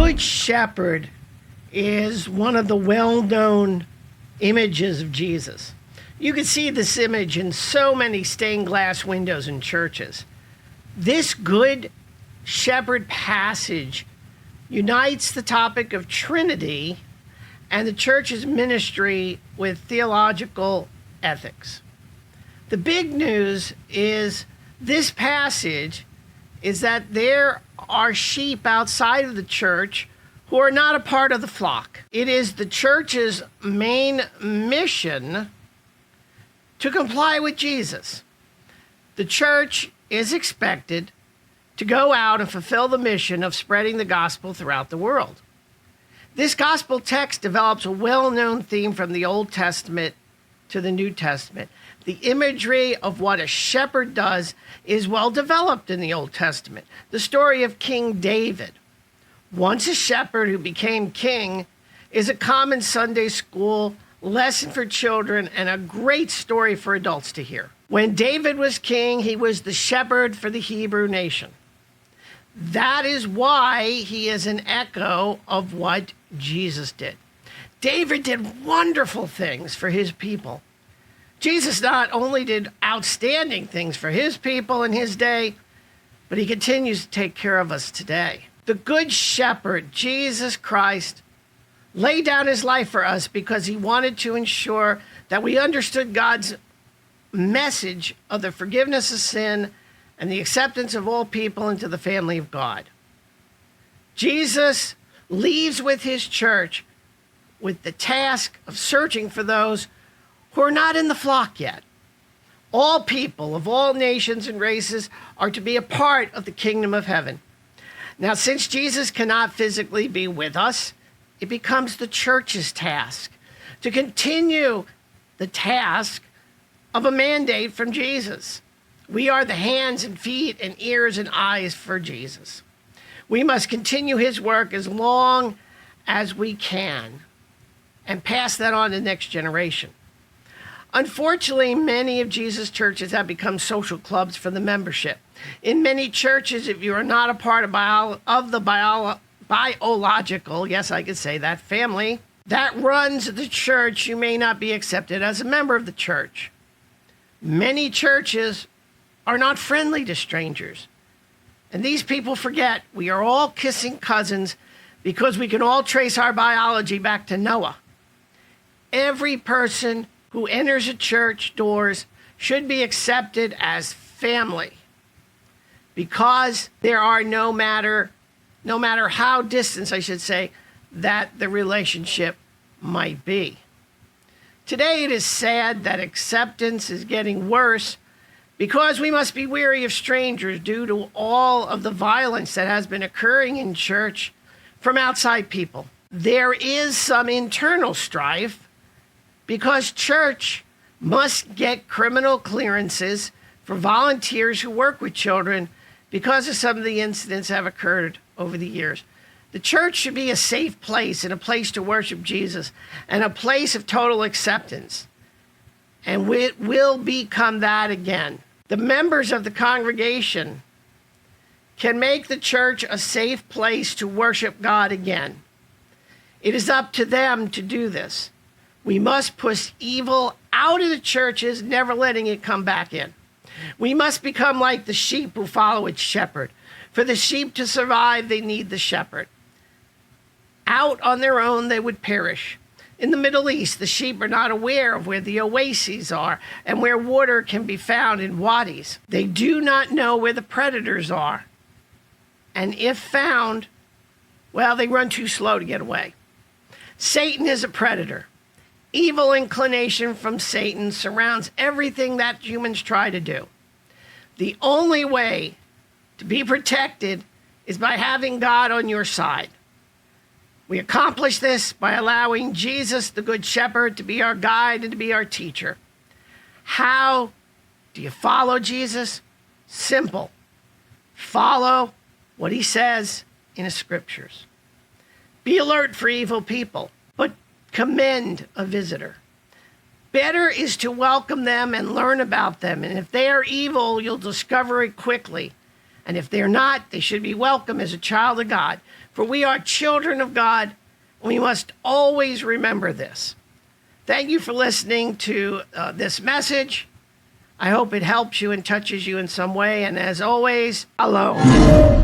Good Shepherd is one of the well-known images of Jesus. You can see this image in so many stained glass windows in churches. This Good Shepherd passage unites the topic of Trinity and the church's ministry with theological ethics. The big news is this passage is that there are sheep outside of the church who are not a part of the flock. It is the church's main mission to comply with Jesus. The church is expected to go out and fulfill the mission of spreading the gospel throughout the world. This gospel text develops a well-known theme from the Old Testament to the New Testament. The imagery of what a shepherd does is well developed in the Old Testament. The story of King David, once a shepherd who became king, is a common Sunday school lesson for children and a great story for adults to hear. When David was king, he was the shepherd for the Hebrew nation. That is why he is an echo of what Jesus did. David did wonderful things for his people. Jesus not only did outstanding things for his people in his day, but he continues to take care of us today. The Good Shepherd, Jesus Christ, laid down his life for us because he wanted to ensure that we understood God's message of the forgiveness of sin and the acceptance of all people into the family of God. Jesus leaves with his church with the task of searching for those who are not in the flock yet. All people of all nations and races are to be a part of the kingdom of heaven. Now, since Jesus cannot physically be with us, it becomes the church's task to continue the task of a mandate from Jesus. We are the hands and feet and ears and eyes for Jesus. We must continue his work as long as we can and pass that on to the next generation. Unfortunately, many of Jesus' churches have become social clubs for the membership. In many churches, if you are not a part of the biological, yes, I could say that, family that runs the church, you may not be accepted as a member of the church. Many churches are not friendly to strangers. And these people forget we are all kissing cousins because we can all trace our biology back to Noah. Every person who enters a church doors should be accepted as family because there are no matter how distant, I should say, that the relationship might be. Today it is sad that acceptance is getting worse because we must be wary of strangers due to all of the violence that has been occurring in church from outside people. There is some internal strife because church must get criminal clearances for volunteers who work with children because of some of the incidents that have occurred over the years. The church should be a safe place and a place to worship Jesus and a place of total acceptance. And it will become that again. The members of the congregation can make the church a safe place to worship God again. It is up to them to do this. We must push evil out of the churches, never letting it come back in. We must become like the sheep who follow its shepherd. For the sheep to survive, they need the shepherd. Out on their own, they would perish. In the Middle East, the sheep are not aware of where the oases are and where water can be found in wadis. They do not know where the predators are. And if found, well, they run too slow to get away. Satan is a predator. Evil inclination from Satan surrounds everything that humans try to do. The only way to be protected is by having God on your side. We accomplish this by allowing Jesus, the Good Shepherd, to be our guide and to be our teacher. How do you follow Jesus? Simple. Follow what he says in the scriptures. Be alert for evil people, but commend a visitor. Better is to welcome them and learn about them. And if they are evil, you'll discover it quickly. And if they're not, they should be welcome as a child of God. For we are children of God. We must always remember this. Thank you for listening to this message. I hope it helps you and touches you in some way. And as always, alone.